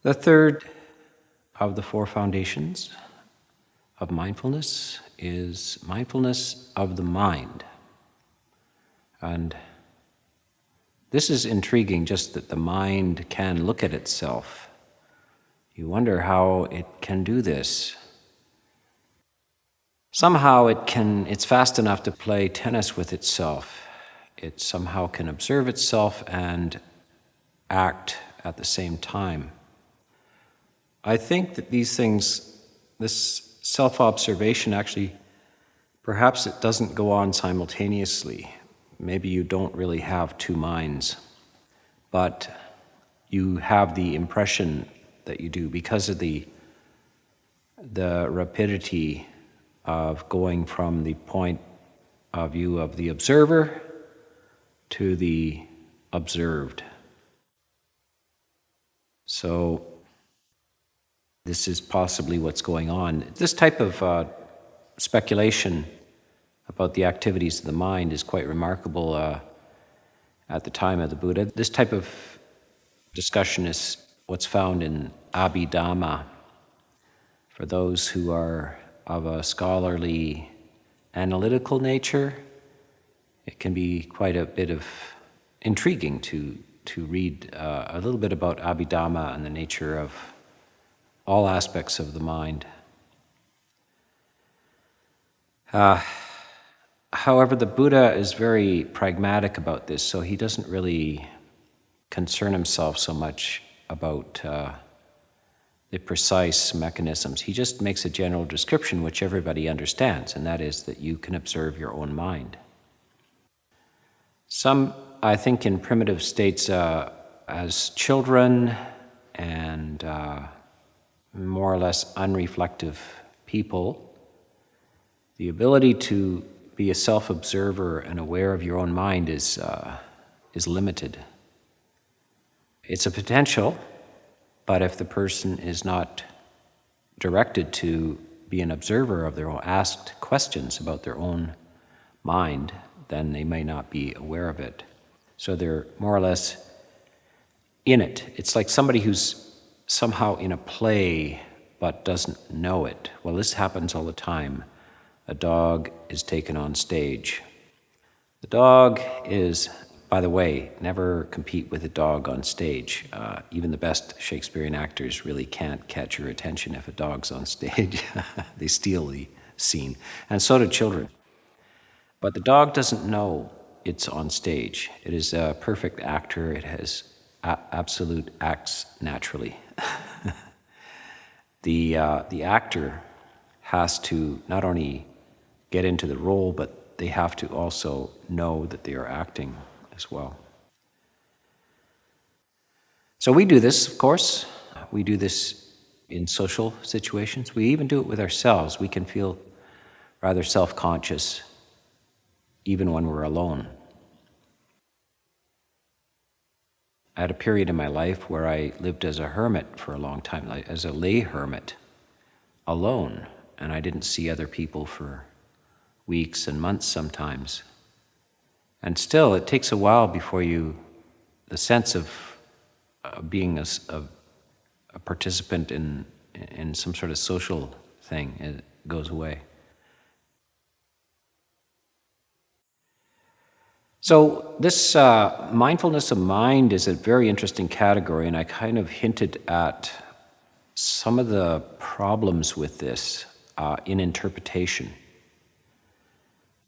The third of the four foundations of mindfulness is mindfulness of the mind. And this is intriguing, just that the mind can look at itself. You wonder how it can do this. Somehow it's fast enough to play tennis with itself. It somehow can observe itself and act at the same time. I think that these things, this self-observation actually, perhaps it doesn't go on simultaneously. Maybe you don't really have two minds, but you have the impression that you do because of the rapidity of going from the point of view of the observer to the observed. So this is possibly what's going on. This type of speculation about the activities of the mind is quite remarkable at the time of the Buddha. This type of discussion is what's found in Abhidhamma. For those who are of a scholarly, analytical nature, it can be quite a bit of intriguing to read a little bit about Abhidhamma and the nature of all aspects of the mind. However, the Buddha is very pragmatic about this, so he doesn't really concern himself so much about the precise mechanisms. He just makes a general description which everybody understands, and that is that you can observe your own mind. Some, I think, in primitive states as children and more or less unreflective people, the ability to be a self-observer and aware of your own mind is limited. It's a potential, but if the person is not directed to be an observer of their own, asked questions about their own mind, then they may not be aware of it. So they're more or less in it. It's like somebody who's somehow in a play but doesn't know it. Well, this happens all the time. A dog is taken on stage. The dog is, by the way, never compete with a dog on stage. Even the best Shakespearean actors really can't catch your attention if a dog's on stage. They steal the scene. And so do children. But the dog doesn't know it's on stage. It is a perfect actor. It has absolute acts naturally. The actor has to not only get into the role, but they have to also know that they are acting as well. So we do this, of course. We do this in social situations. We even do it with ourselves. We can feel rather self-conscious even when we're alone. I had a period in my life where I lived as a hermit for a long time, as a lay hermit, alone, and I didn't see other people for weeks and months sometimes. And still, it takes a while before the sense of being a participant in some sort of social thing, it goes away. So this mindfulness of mind is a very interesting category, and I kind of hinted at some of the problems with this in interpretation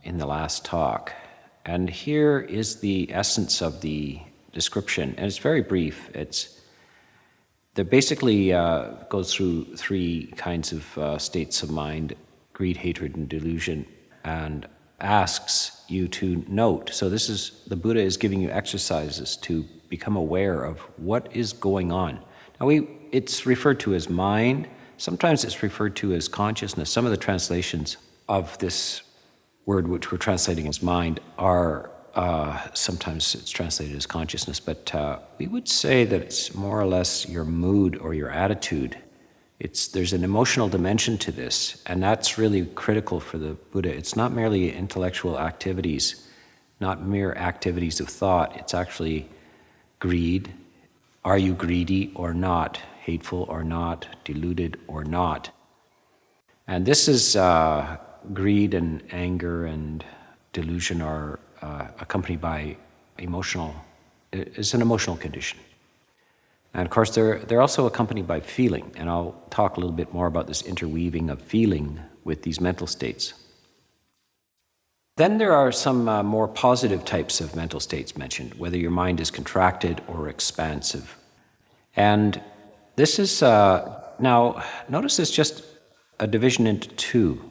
in the last talk. And here is the essence of the description, and it's very brief. There basically goes through three kinds of states of mind: greed, hatred, and delusion, and asks you to note. So the Buddha is giving you exercises to become aware of what is going on. Now it's referred to as mind. Sometimes it's referred to as consciousness. Some of the translations of this word, which we're translating as mind, are sometimes it's translated as consciousness, but we would say that it's more or less your mood or your attitude. There's an emotional dimension to this, and that's really critical for the Buddha. It's not merely intellectual activities, not mere activities of thought. It's actually greed. Are you greedy or not? hateful or not, deluded or not. And this is greed and anger and delusion are accompanied by it's an emotional condition. And of course, they're also accompanied by feeling. And I'll talk a little bit more about this interweaving of feeling with these mental states. Then there are some more positive types of mental states mentioned, whether your mind is contracted or expansive. And this is, now, notice it's just a division into two.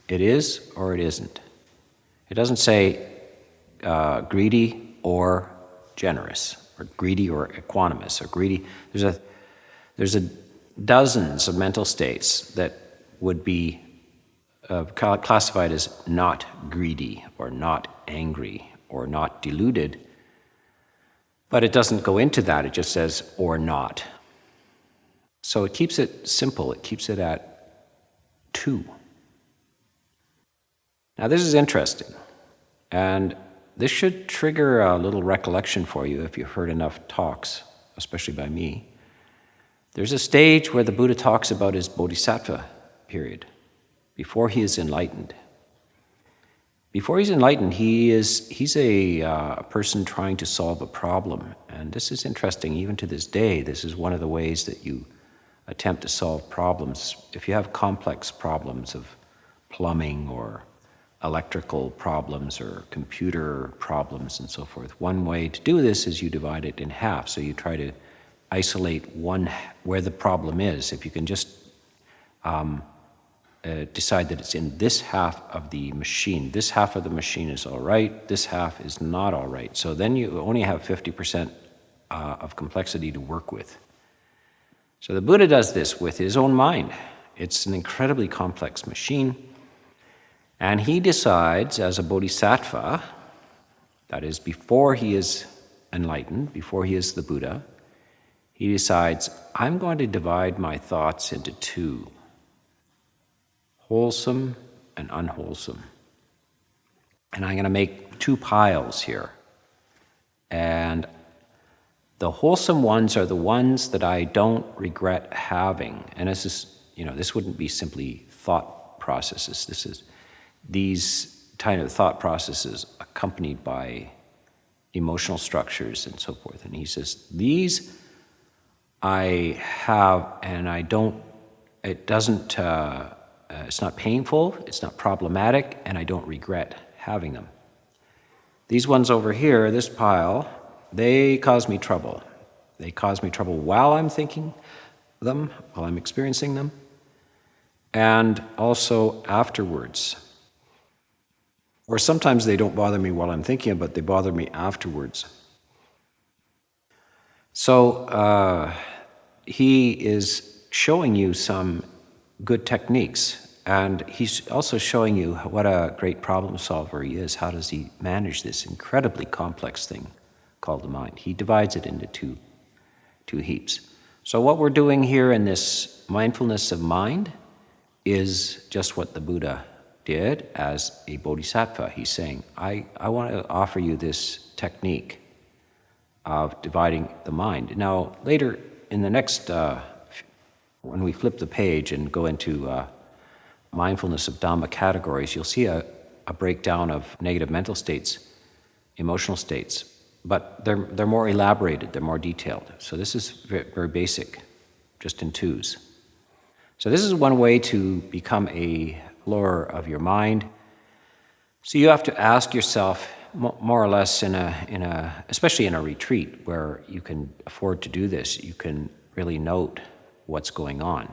It is or it isn't. It doesn't say greedy or generous, or greedy or equanimous, or greedy. There's a dozens of mental states that would be classified as not greedy or not angry or not deluded, but it doesn't go into that. It just says or not. So it keeps it simple. It keeps it at two. Now this is interesting, and this should trigger a little recollection for you if you've heard enough talks, especially by me. There's a stage where the Buddha talks about his bodhisattva period, before he is enlightened. Before he's enlightened, he's a person trying to solve a problem. And this is interesting, even to this day. This is one of the ways that you attempt to solve problems. If you have complex problems of plumbing or electrical problems or computer problems and so forth, one way to do this is you divide it in half. So you try to isolate one where the problem is. If you can just decide that it's in this half of the machine. This half of the machine is all right, this half is not all right. So then you only have 50% of complexity to work with. So the Buddha does this with his own mind. It's an incredibly complex machine. And he decides as a bodhisattva, that is before he is enlightened, before he is the Buddha, he decides, I'm going to divide my thoughts into two. Wholesome and unwholesome. And I'm going to make two piles here. And the wholesome ones are the ones that I don't regret having. And this is, this wouldn't be simply thought processes. These kind of thought processes accompanied by emotional structures and so forth. And he says, these I have, and I don't, it doesn't, it's not painful, it's not problematic, and I don't regret having them. These ones over here, this pile, they cause me trouble. They cause me trouble while I'm thinking them, while I'm experiencing them, and also afterwards. Or sometimes they don't bother me while I'm thinking, but they bother me afterwards. So he is showing you some good techniques, and he's also showing you what a great problem solver he is. How does he manage this incredibly complex thing called the mind? He divides it into two heaps. So what we're doing here in this mindfulness of mind is just what the Buddha did as a bodhisattva. He's saying, I want to offer you this technique of dividing the mind. Now, later in the next, when we flip the page and go into mindfulness of Dhamma categories, you'll see a breakdown of negative mental states, emotional states, but they're more elaborated, they're more detailed. So this is very, very basic, just in twos. So this is one way to become a explorer of your mind. So you have to ask yourself, more or less especially in a retreat where you can afford to do this, you can really note what's going on.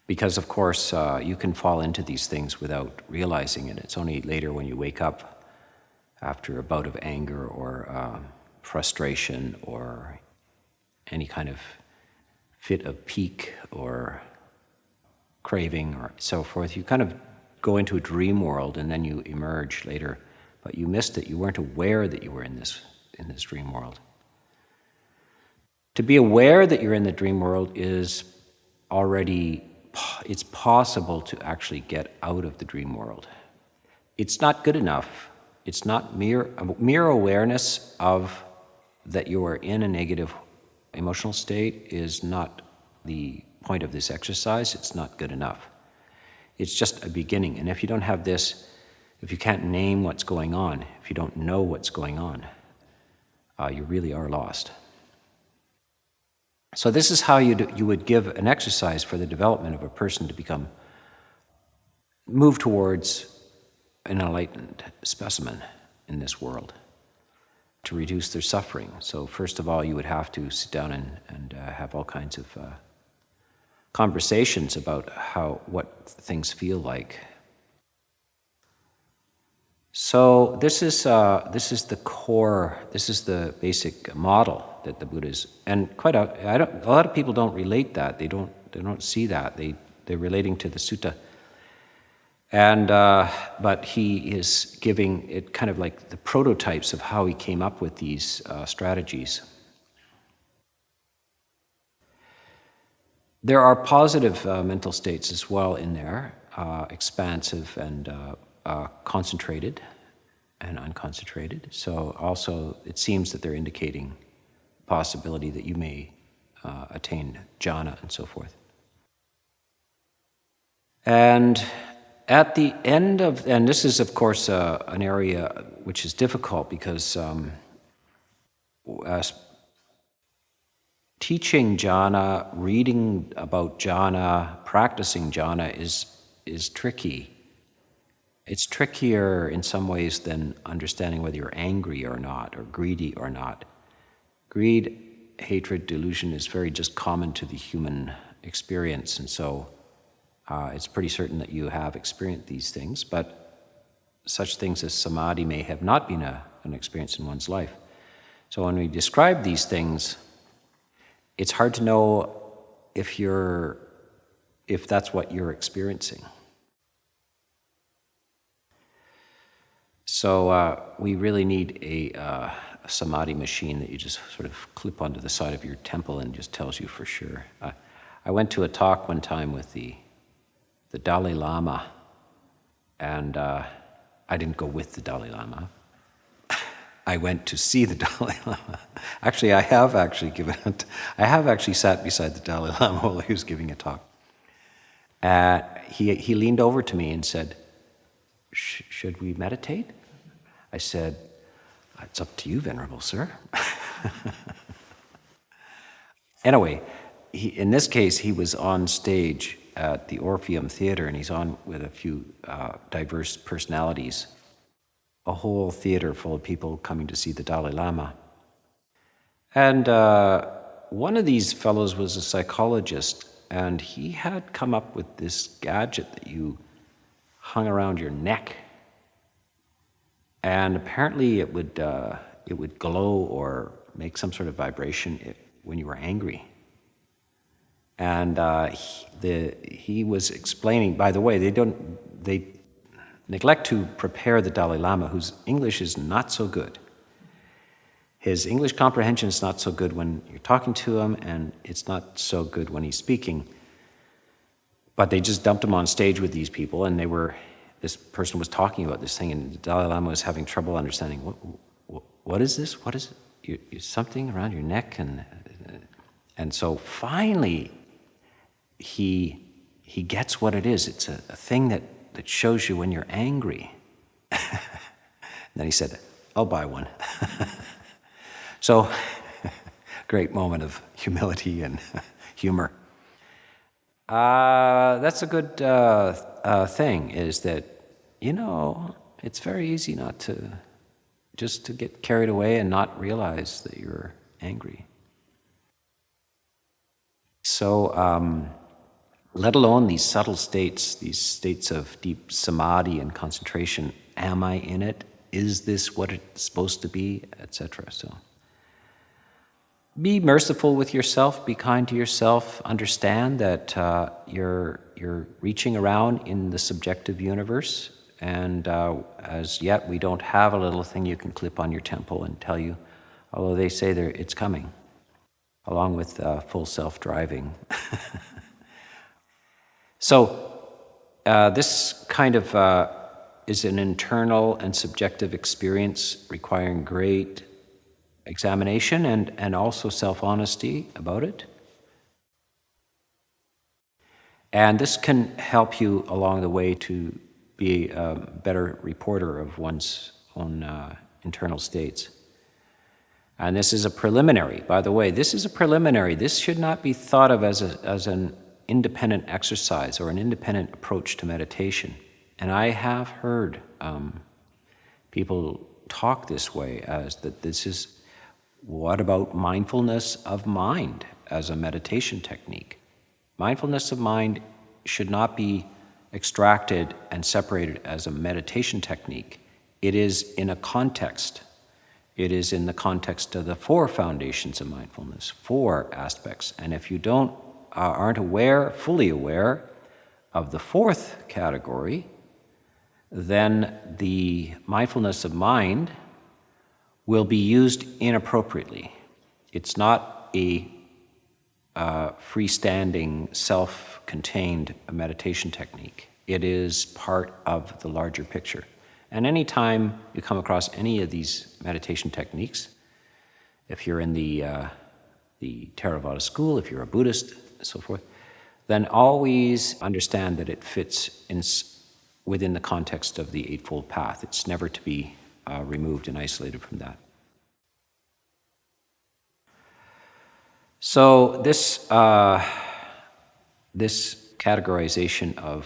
Because of course, you can fall into these things without realizing it. It's only later when you wake up after a bout of anger or frustration or any kind of fit of pique or craving or so forth. You kind of go into a dream world and then you emerge later, but you missed it. You weren't aware that you were in this dream world. To be aware that you're in the dream world is already, it's possible to actually get out of the dream world. It's not good enough. It's not mere awareness of that you are in a negative emotional state is not the point of this exercise. It's not good enough. It's just a beginning. And if you don't have this, if you can't name what's going on, if you don't know what's going on, you really are lost. So this is how you would give an exercise for the development of a person to move towards an enlightened specimen in this world, to reduce their suffering. So first of all, you would have to sit down and have all kinds of conversations about what things feel like. So this is the core. This is the basic model that the Buddha's, and a lot of people don't relate that. They don't see that. They're relating to the sutta, and but he is giving it kind of like the prototypes of how he came up with these strategies. There are positive mental states as well in there, expansive and concentrated and unconcentrated. So also it seems that they're indicating possibility that you may attain jhana and so forth. And at the end of, and this is of course an area which is difficult because teaching jhana, reading about jhana, practicing jhana is tricky. It's trickier in some ways than understanding whether you're angry or not, or greedy or not. Greed, hatred, delusion is very just common to the human experience, and so it's pretty certain that you have experienced these things, but such things as samadhi may have not been an experience in one's life. So when we describe these things, it's hard to know if that's what you're experiencing. So we really need a samadhi machine that you just sort of clip onto the side of your temple and just tells you for sure. I went to a talk one time with the Dalai Lama, and I didn't go with the Dalai Lama. I went to see the Dalai Lama. Actually, I have actually sat beside the Dalai Lama while he was giving a talk. He leaned over to me and said, "Should we meditate?" I said, "It's up to you, Venerable Sir." Anyway, in this case, he was on stage at the Orpheum Theater, and he's on with a few diverse personalities, a whole theater full of people coming to see the Dalai Lama. And one of these fellows was a psychologist, and he had come up with this gadget that you hung around your neck. And apparently it would glow or make some sort of vibration when you were angry. And he was explaining, by the way, they neglect to prepare the Dalai Lama, whose English is not so good. His English comprehension is not so good when you're talking to him, and it's not so good when he's speaking. But they just dumped him on stage with these people, and this person was talking about this thing, and the Dalai Lama was having trouble understanding, what is this? What is it? Something around your neck? And so finally, he gets what it is. It's a thing that shows you when you're angry. And then he said, "I'll buy one." So, great moment of humility and humor. That's a good thing, is that, it's very easy not to get carried away and not realize that you're angry. So, let alone these subtle states, these states of deep samadhi and concentration. Am I in it? Is this what it's supposed to be? Etc. So, be merciful with yourself, be kind to yourself, understand that you're reaching around in the subjective universe, and as yet we don't have a little thing you can clip on your temple and tell you, although they say it's coming, along with full self-driving. So this kind of is an internal and subjective experience requiring great examination and also self-honesty about it. And this can help you along the way to be a better reporter of one's own internal states. And this is a preliminary. By the way, this is a preliminary. This should not be thought of as an independent exercise or an independent approach to meditation. And I have heard people talk this way, as that this is, what about mindfulness of mind as a meditation technique? Mindfulness of mind should not be extracted and separated as a meditation technique. It is in a context. It is in the context of the four foundations of mindfulness, four aspects. And if you aren't fully aware of the fourth category, then the mindfulness of mind will be used inappropriately. It's not a freestanding, self-contained meditation technique. It is part of the larger picture. And anytime you come across any of these meditation techniques, if you're in the Theravada school, if you're a Buddhist, and so forth, then always understand that it fits within the context of the Eightfold Path. It's never to be removed and isolated from that. So this categorization of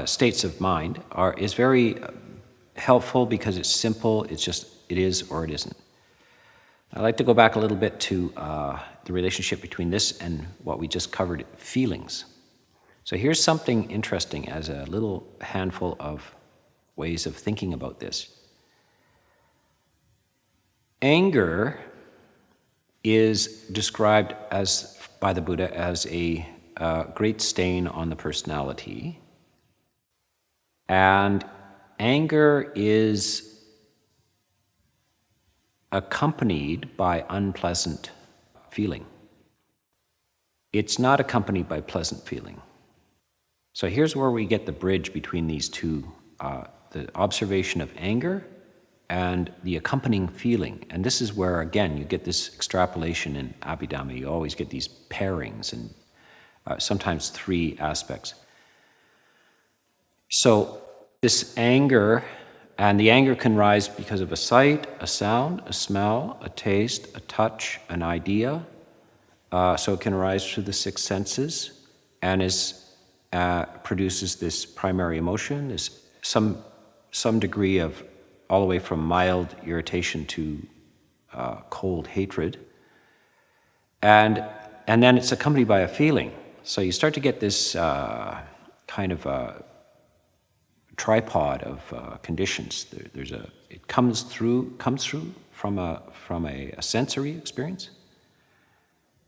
states of mind is very helpful because it's simple. It is or it isn't. I'd like to go back a little bit to the relationship between this and what we just covered, feelings. So here's something interesting as a little handful of ways of thinking about this. Anger is described by the Buddha as a great stain on the personality. And anger is accompanied by unpleasant feeling. It's not accompanied by pleasant feeling. So here's where we get the bridge between these two, the observation of anger and the accompanying feeling. And this is where, again, you get this extrapolation in Abhidhamma. You always get these pairings and sometimes three aspects. So this anger, and the anger can rise because of a sight, a sound, a smell, a taste, a touch, an idea. So it can arise through the six senses and produces this primary emotion, this some degree of all the way from mild irritation to cold hatred. And then it's accompanied by a feeling. So you start to get this kind of tripod of conditions. It comes through from a sensory experience,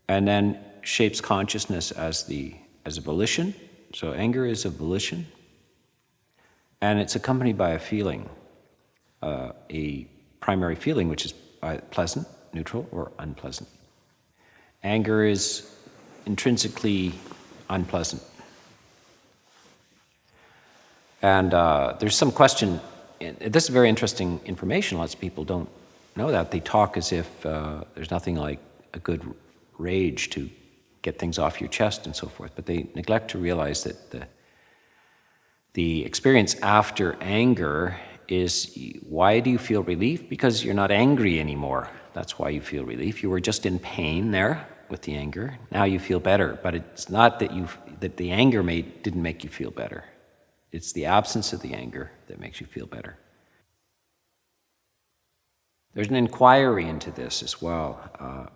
and then shapes consciousness as a volition. So anger is a volition, and it's accompanied by a feeling, a primary feeling, which is pleasant, neutral, or unpleasant. Anger is intrinsically unpleasant. And there's some question, this is very interesting information, lots of people don't know that. They talk as if there's nothing like a good rage to get things off your chest and so forth, but they neglect to realize that the experience after anger is, why do you feel relief? Because you're not angry anymore. That's why you feel relief. You were just in pain there with the anger. Now you feel better, but it's not that the anger didn't make you feel better. It's the absence of the anger that makes you feel better. There's an inquiry into this as well.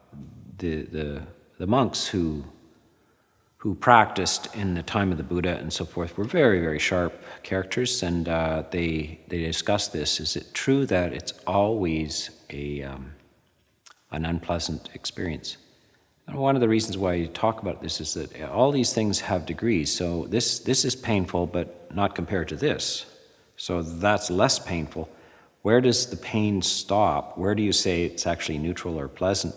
The monks who practiced in the time of the Buddha and so forth were very, very sharp characters, and they discuss this. Is it true that it's always an unpleasant experience? And one of the reasons why you talk about this is that all these things have degrees. So this is painful, but not compared to this. So that's less painful. Where does the pain stop? Where do you say it's actually neutral or pleasant?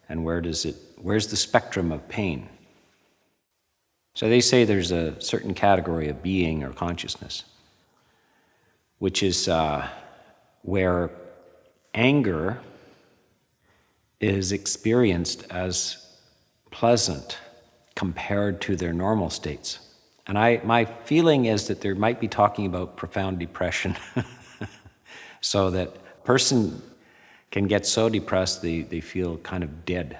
And where's the spectrum of pain? So they say there's a certain category of being or consciousness, which is where anger is experienced as pleasant compared to their normal states. And my feeling is that they might be talking about profound depression. So that a person can get so depressed they feel kind of dead.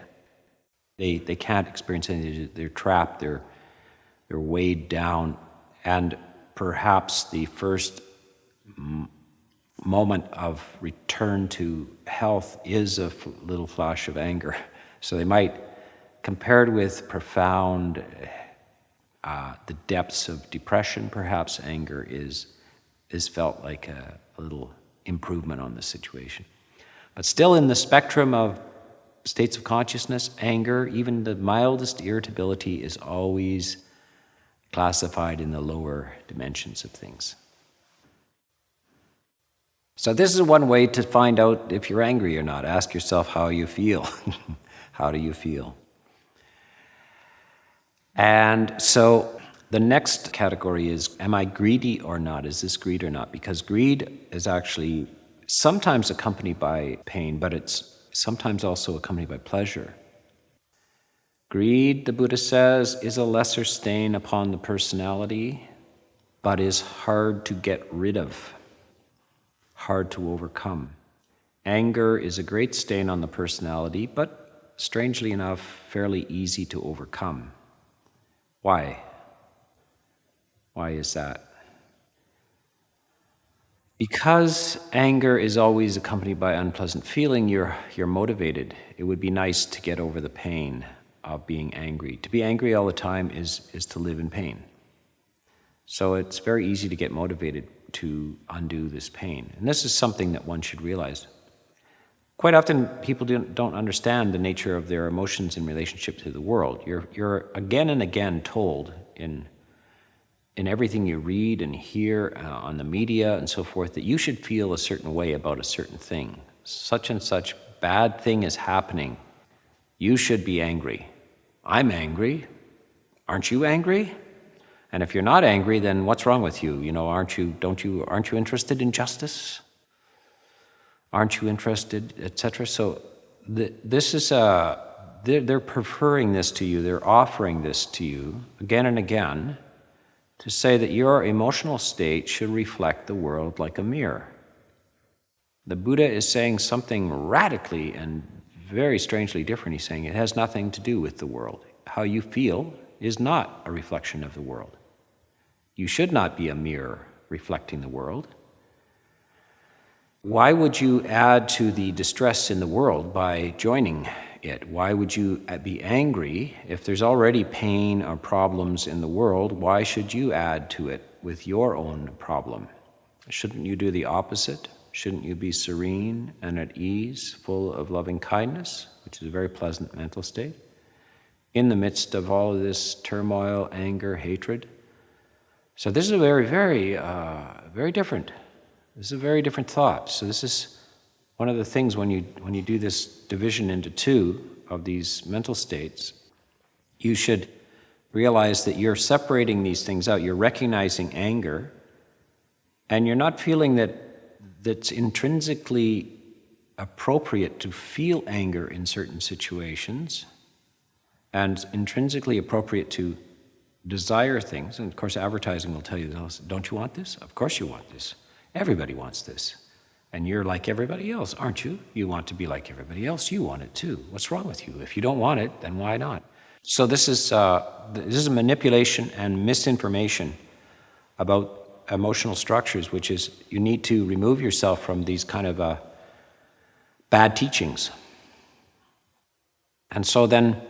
They can't experience anything. They're trapped, they're weighed down. And perhaps the first moment of return to health is a little flash of anger. So they might, compared with profound, the depths of depression, perhaps anger is felt like a little improvement on the situation. But still in the spectrum of states of consciousness, anger, even the mildest irritability, is always classified in the lower dimensions of things. So this is one way to find out if you're angry or not. Ask yourself how you feel. How do you feel? And so the next category is, am I greedy or not? Is this greed or not? Because greed is actually sometimes accompanied by pain, but it's sometimes also accompanied by pleasure. Greed, the Buddha says, is a lesser stain upon the personality, but is hard to get rid of, hard to overcome. Anger is a great stain on the personality, but strangely enough, fairly easy to overcome. Why? Why is that? Because anger is always accompanied by unpleasant feeling, you're motivated. It would be nice to get over the pain of being angry. To be angry all the time is to live in pain. So it's very easy to get motivated to undo this pain. And this is something that one should realize. Quite often people don't understand the nature of their emotions in relationship to the world. You're again and again told in everything you read and hear on the media and so forth that you should feel a certain way about a certain thing. Such and such bad thing is happening. You should be angry. I'm angry. Aren't you angry? And if you're not angry, then what's wrong with you? Aren't you interested in justice? Aren't you interested, etc.? So this is they're preferring this to you. They're offering this to you again and again to say that your emotional state should reflect the world like a mirror. The Buddha is saying something radically and very strangely different. He's saying it has nothing to do with the world. How you feel is not a reflection of the world. You should not be a mirror reflecting the world. Why would you add to the distress in the world by joining it? Why would you be angry if there's already pain or problems in the world? Why should you add to it with your own problem? Shouldn't you do the opposite? Shouldn't you be serene and at ease, full of loving kindness, which is a very pleasant mental state, in the midst of all of this turmoil, anger, hatred? So this is a very, very, very different. This is a very different thought. So this is one of the things when you do this division into two of these mental states, you should realize that you're separating these things out. You're recognizing anger, and you're not feeling that's intrinsically appropriate to feel anger in certain situations, and intrinsically appropriate to desire things. And of course, advertising will tell you, don't you want this? Of course you want this. Everybody wants this. And you're like everybody else, aren't you? You want to be like everybody else. You want it too. What's wrong with you? If you don't want it, then why not? So this is a manipulation and misinformation about emotional structures, which is you need to remove yourself from these kind of bad teachings. And so then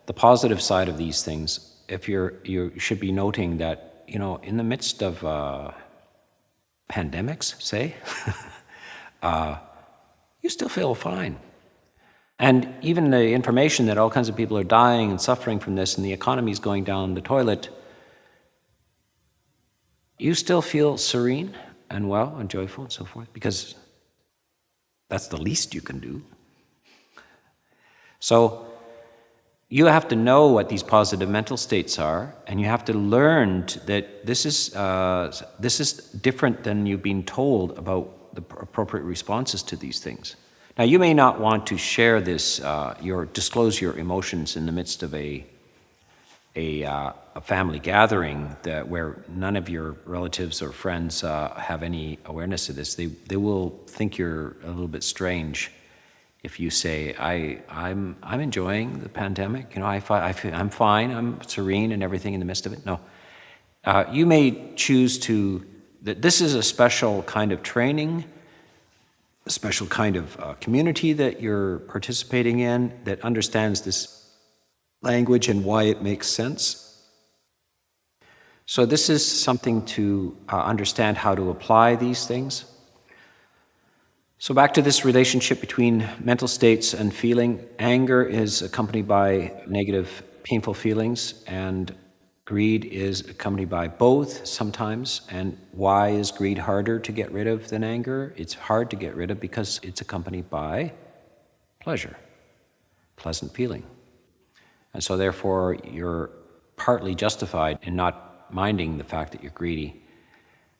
the positive side of these things, if you should be noting that, in the midst of pandemics, say, you still feel fine. And even the information that all kinds of people are dying and suffering from this and the economy is going down the toilet, you still feel serene and well and joyful and so forth, because that's the least you can do. So you have to know what these positive mental states are, and you have to learn that this is different than you've been told about the appropriate responses to these things. Now, you may not want to share this, disclose your emotions in the midst of a family gathering where none of your relatives or friends have any awareness of this. They will think you're a little bit strange if you say, I'm enjoying the pandemic. I'm fine. I'm serene and everything in the midst of it. No, you may choose that this is a special kind of training, a special kind of community that you're participating in that understands this language and why it makes sense. So this is something to understand how to apply these things. So back to this relationship between mental states and feeling. Anger is accompanied by negative, painful feelings, and greed is accompanied by both sometimes. And why is greed harder to get rid of than anger? It's hard to get rid of because it's accompanied by pleasure, pleasant feeling. And so therefore, you're partly justified in not minding the fact that you're greedy.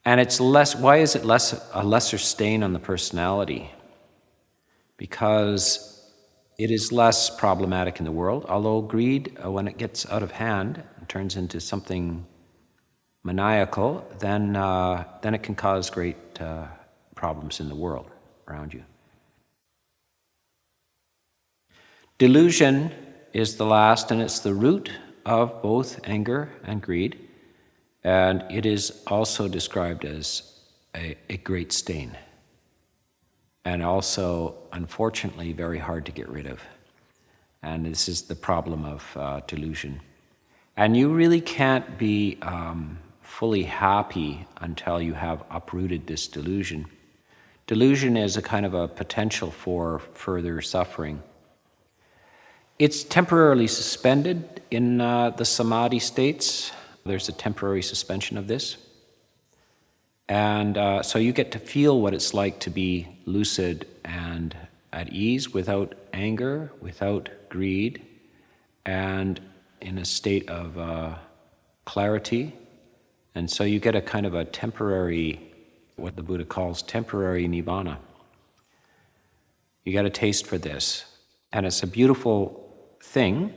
And why is it a lesser stain on the personality? Because it is less problematic in the world, although greed, when it gets out of hand and turns into something maniacal, then it can cause great problems in the world around you. Delusion is the last, and it's the root of both anger and greed. And it is also described as a great stain, and also, unfortunately, very hard to get rid of. And this is the problem of delusion. And you really can't be fully happy until you have uprooted this delusion. Delusion is a kind of a potential for further suffering. It's temporarily suspended in the samadhi states. There's a temporary suspension of this. And so you get to feel what it's like to be lucid and at ease without anger, without greed, and in a state of clarity. And so you get a kind of a temporary, what the Buddha calls temporary nibbana. You get a taste for this. And it's a beautiful thing,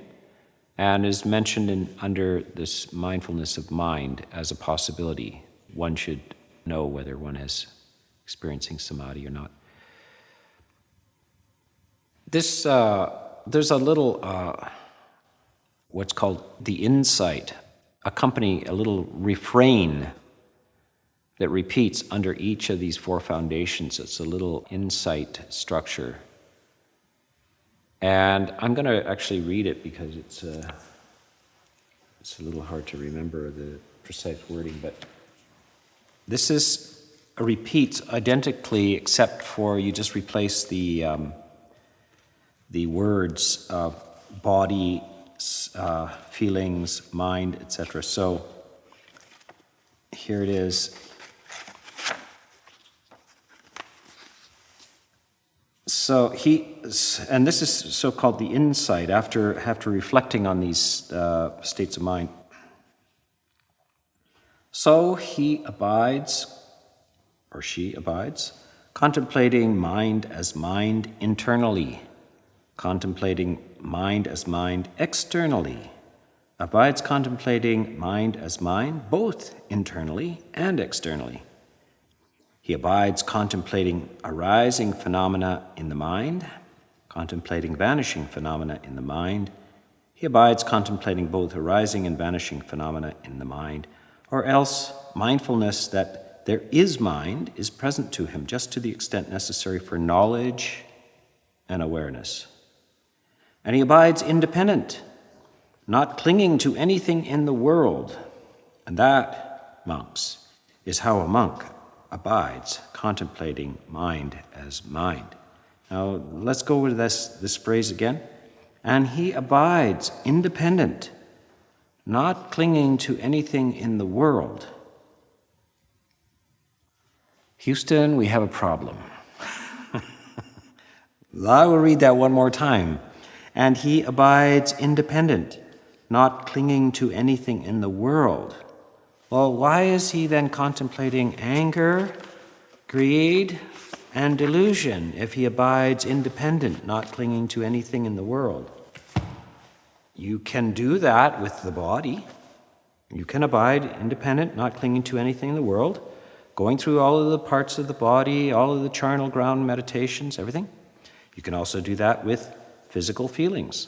and is mentioned under this mindfulness of mind as a possibility. One should know whether one is experiencing samadhi or not. There's a little, what's called the insight, a little refrain that repeats under each of these four foundations. It's a little insight structure. And I'm going to actually read it because it's a little hard to remember the precise wording, but this repeats identically, except for you just replace the words of body, feelings, mind, etc. So here it is. So and this is so-called the insight, after reflecting on these states of mind. So he abides, or she abides, contemplating mind as mind internally, contemplating mind as mind externally, abides contemplating mind as mind both internally and externally. He abides contemplating arising phenomena in the mind, contemplating vanishing phenomena in the mind. He abides contemplating both arising and vanishing phenomena in the mind, or else mindfulness that there is mind is present to him just to the extent necessary for knowledge and awareness. And he abides independent, not clinging to anything in the world. And that, monks, is how a monk abides, contemplating mind as mind. Now, let's go with this phrase again. And he abides independent, not clinging to anything in the world. Houston, we have a problem. I will read that one more time. And he abides independent, not clinging to anything in the world. Well, why is he then contemplating anger, greed, and delusion if he abides independent, not clinging to anything in the world. You can do that with the body. You can abide independent, not clinging to anything in the world, going through all of the parts of the body, all of the charnel ground meditations, everything. You can also do that with physical feelings.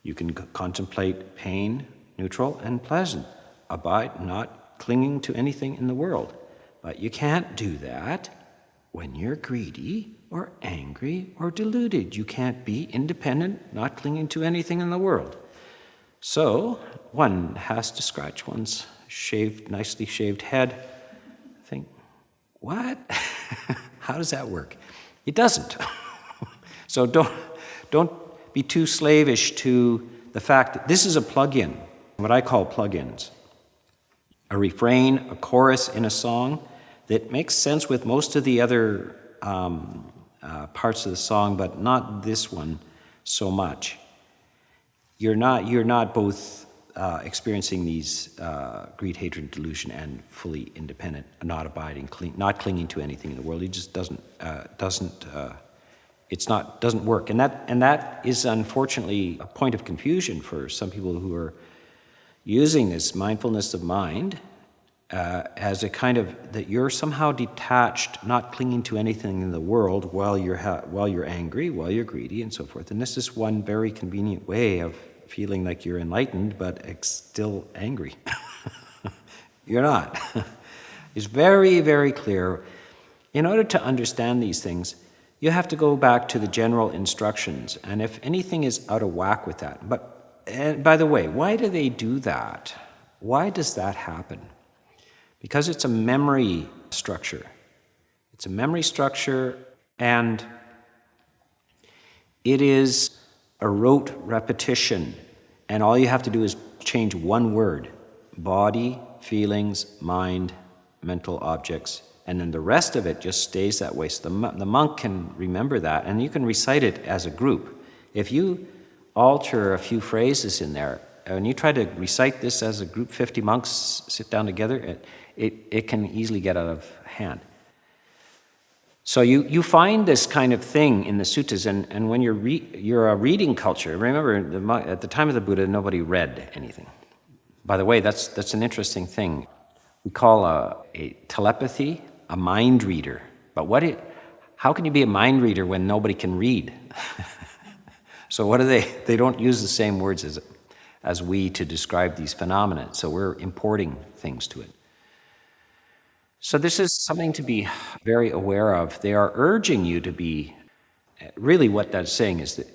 You can contemplate pain, neutral and pleasant. Abide, not clinging to anything in the world. But you can't do that when you're greedy or angry or deluded. You can't be independent, not clinging to anything in the world. So one has to scratch one's nicely shaved head, think, what? How does that work? It doesn't. So don't be too slavish to the fact that this is a plug-in, what I call plug-ins. A refrain, a chorus in a song that makes sense with most of the other parts of the song, but not this one so much. You're not both experiencing these greed, hatred, and delusion, and fully independent, not abiding, not clinging to anything in the world. It just doesn't work, and that is unfortunately a point of confusion for some people who are using this mindfulness of mind as a kind of that you're somehow detached, not clinging to anything in the world while you're angry, while you're greedy, and so forth. And this is one very convenient way of feeling like you're enlightened, but still angry. You're not. It's very, very clear. In order to understand these things, you have to go back to the general instructions, and if anything is out of whack with that. And by the way, why do they do that? Why does that happen? Because it's a memory structure. It's a memory structure, and it is a rote repetition, and all you have to do is change one word: body, feelings, mind, mental objects, and then the rest of it just stays that way. So the monk can remember that, and you can recite it as a group. If you alter a few phrases in there, and you try to recite this as a group, 50 monks sit down together, it can easily get out of hand. So you find this kind of thing in the suttas, and when you're a reading culture. Remember, at the time of the Buddha, nobody read anything. By the way, that's an interesting thing. We call a telepathy a mind reader. But how can you be a mind reader when nobody can read? So what do they? They don't use the same words as we to describe these phenomena. So we're importing things to it. So this is something to be very aware of. They are urging you to be, really what that's saying is that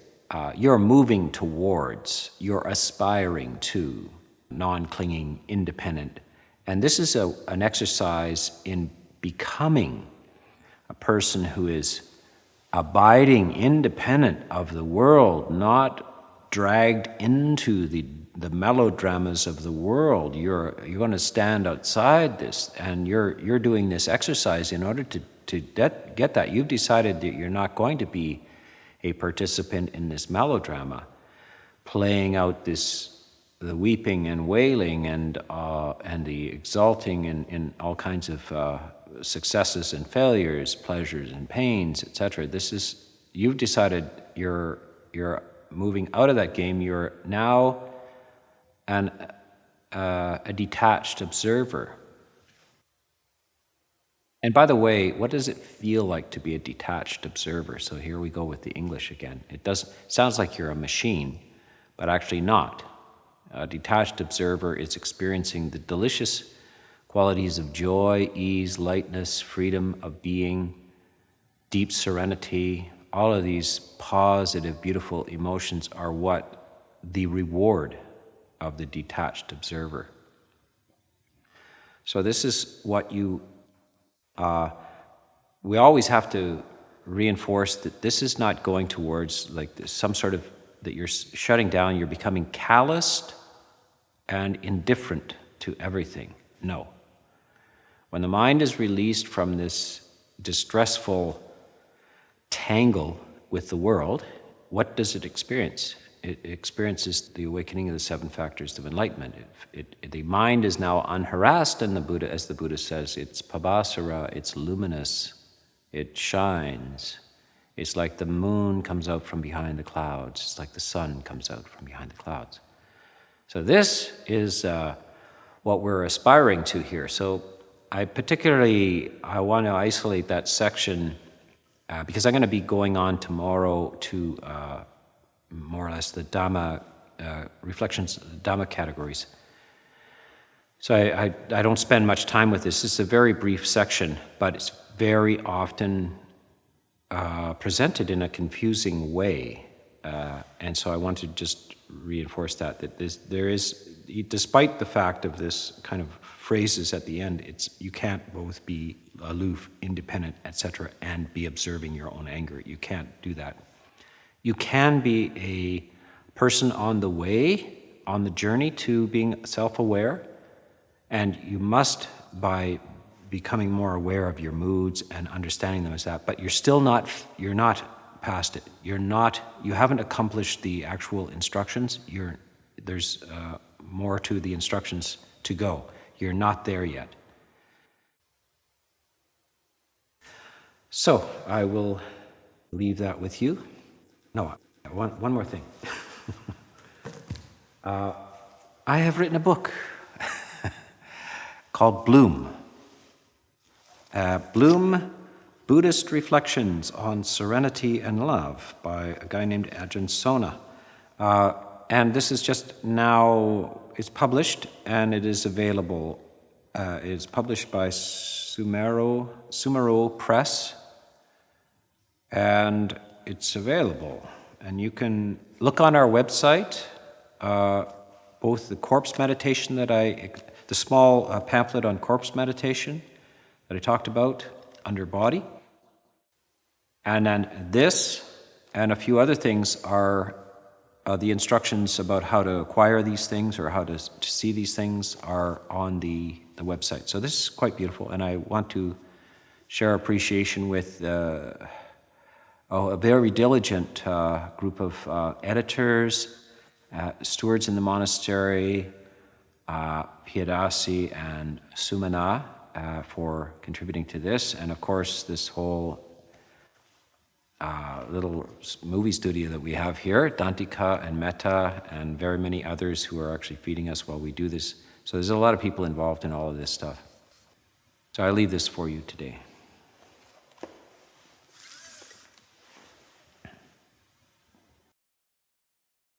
you're moving towards, you're aspiring to non-clinging, independent. And this is an exercise in becoming a person who is abiding independent of the world, not dragged into the melodramas of the world. You're going to stand outside this, and you're doing this exercise in order to get that. You've decided that you're not going to be a participant in this melodrama, playing out the weeping and wailing and the exalting in all kinds of successes and failures, pleasures and pains, etc. You've decided you're moving out of that game. You're now a detached observer. And by the way, what does it feel like to be a detached observer? So here we go with the English again. Sounds like you're a machine, but actually not. A detached observer is experiencing the delicious qualities of joy, ease, lightness, freedom of being, deep serenity. All of these positive, beautiful emotions are what the reward of the detached observer. So this is what we always have to reinforce that this is not going towards like some sort of, that you're shutting down, you're becoming calloused and indifferent to everything. No. When the mind is released from this distressful tangle with the world, what does it experience? It experiences the awakening of the 7 factors of enlightenment. The mind is now unharassed, and as the Buddha says, it's pabhasara, it's luminous, it shines. It's like the moon comes out from behind the clouds. It's like the sun comes out from behind the clouds. So this is what we're aspiring to here. So I want to isolate that section because I'm going to be going on tomorrow to more or less the Dhamma reflections, Dhamma categories. So I don't spend much time with this. This is a very brief section, but it's very often presented in a confusing way. And so I want to just reinforce that there is, despite the fact of this kind of phrases at the end, you can't both be aloof, independent, etc., and be observing your own anger. You can't do that. You can be a person on the way, on the journey to being self-aware, and you must, by becoming more aware of your moods and understanding them as that, but you're not past it. You haven't accomplished the actual instructions. There's more to the instructions to go. You're not there yet. So I will leave that with you. No, one more thing. I have written a book called Bloom. Bloom, Buddhist Reflections on Serenity and Love by a guy named Ajahn Sona. And this is just now, it's published and it is available. It's published by Sumero Press, and it's available. And you can look on our website, both the corpse meditation the small pamphlet on corpse meditation that I talked about under body. And then this and a few other things are the instructions about how to acquire these things or how to see these things are on the website. So this is quite beautiful, and I want to share appreciation with a very diligent group of editors, stewards in the monastery, Piyadasi and Sumana for contributing to this, and of course this whole little movie studio that we have here, Dantika and Metta, and very many others who are actually feeding us while we do this. So there's a lot of people involved in all of this stuff. So I leave this for you today.